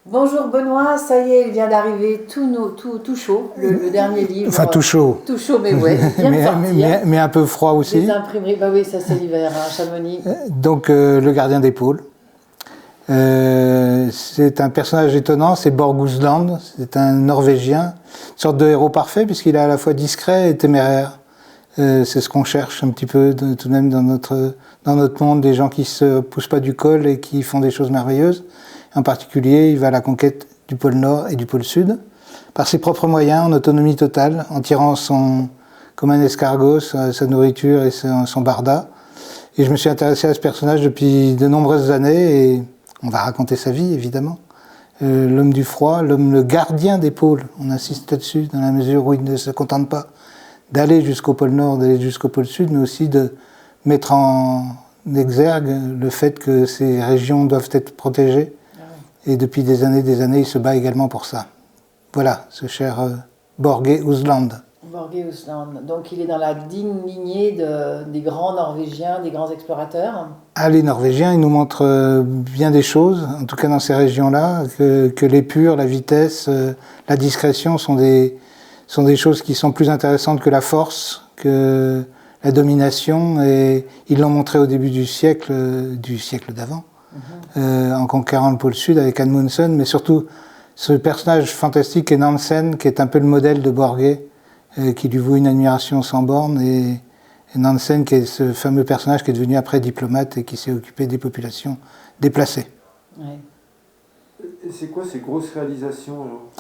Bonjour Benoît, ça y est, il vient d'arriver tout chaud, le dernier livre. Enfin tout chaud. Tout chaud, mais ouais, il vient de sortir. mais un peu froid aussi. Des imprimeries, bah oui, ça c'est l'hiver, hein, Chamonix. Donc le gardien des pôles. C'est un personnage étonnant, c'est Borg Usland, c'est un Norvégien, une sorte de héros parfait puisqu'il est à la fois discret et téméraire. C'est ce qu'on cherche un petit peu tout de même dans notre monde, des gens qui se poussent pas du col et qui font des choses merveilleuses. En particulier, il va à la conquête du pôle Nord et du pôle Sud, par ses propres moyens, en autonomie totale, en tirant comme un escargot sa nourriture et son barda. Et je me suis intéressé à ce personnage depuis de nombreuses années, et on va raconter sa vie, évidemment. L'homme du froid, le gardien des pôles, on insiste là-dessus, dans la mesure où il ne se contente pas d'aller jusqu'au pôle Nord, d'aller jusqu'au pôle Sud, mais aussi de mettre en exergue le fait que ces régions doivent être protégées. Et depuis des années, il se bat également pour ça. Voilà, ce cher Borge Usland. Borge Usland. Donc il est dans la digne lignée des grands Norvégiens, des grands explorateurs. Ah, les Norvégiens, ils nous montrent bien des choses, en tout cas dans ces régions-là, que l'épure, la vitesse, la discrétion sont des choses qui sont plus intéressantes que la force, que la domination. Et ils l'ont montré au début du siècle d'avant. En conquérant le pôle Sud avec Amundsen, mais surtout ce personnage fantastique qu'est Nansen, qui est un peu le modèle de Borge, qui lui voue une admiration sans borne, et Nansen qui est ce fameux personnage qui est devenu après diplomate et qui s'est occupé des populations déplacées. Ouais. Et c'est quoi ces grosses réalisations alors?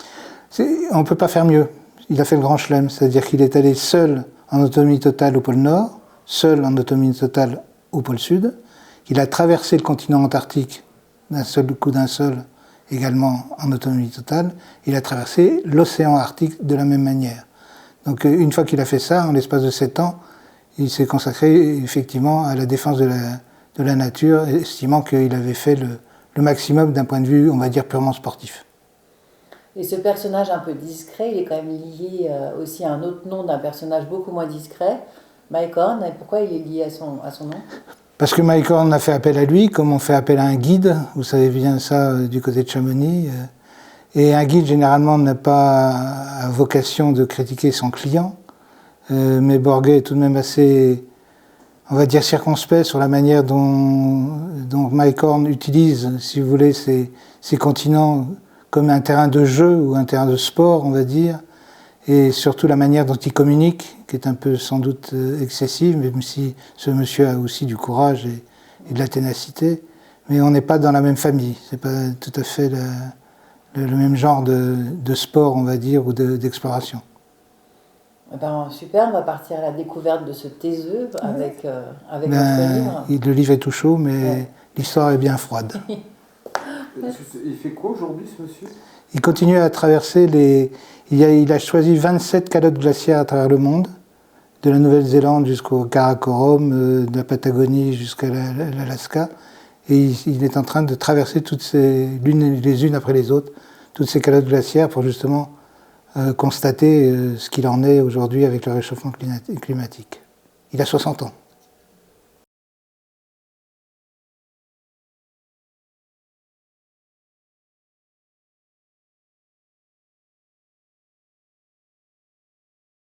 On ne peut pas faire mieux. Il a fait le grand chelem, c'est-à-dire qu'il est allé seul en autonomie totale au pôle Nord, seul en autonomie totale au pôle Sud. Il a traversé le continent antarctique d'un coup d'un seul, également en autonomie totale. Il a traversé l'océan Arctique de la même manière. Donc une fois qu'il a fait ça, en l'espace de 7 ans, il s'est consacré effectivement à la défense de la nature, estimant qu'il avait fait le maximum d'un point de vue, on va dire, purement sportif. Et ce personnage un peu discret, il est quand même lié aussi à un autre nom d'un personnage beaucoup moins discret, Mike Horn. Et pourquoi il est lié à son nom? Parce que Mike Horn a fait appel à lui, comme on fait appel à un guide. Vous savez bien ça du côté de Chamonix. Et un guide, généralement, n'a pas vocation de critiquer son client. Mais Borge est tout de même assez, on va dire, circonspect sur la manière dont Mike Horn utilise, si vous voulez, ces continents comme un terrain de jeu ou un terrain de sport, on va dire. Et surtout la manière dont il communique, qui est un peu sans doute excessive, même si ce monsieur a aussi du courage et de la ténacité. Mais on n'est pas dans la même famille, c'est pas tout à fait le même genre de sport, on va dire, ou d'exploration. Ben, super, on va partir à la découverte de ce taiseux avec votre livre. Le livre est tout chaud, mais l'histoire est bien froide. Il fait quoi aujourd'hui, ce monsieur? Il continue à traverser il a choisi 27 calottes glaciaires à travers le monde, de la Nouvelle-Zélande jusqu'au Karakorum, de la Patagonie jusqu'à l'Alaska. Et il est en train de traverser les unes après les autres, toutes ces calottes glaciaires pour justement constater ce qu'il en est aujourd'hui avec le réchauffement climatique. Il a 60 ans.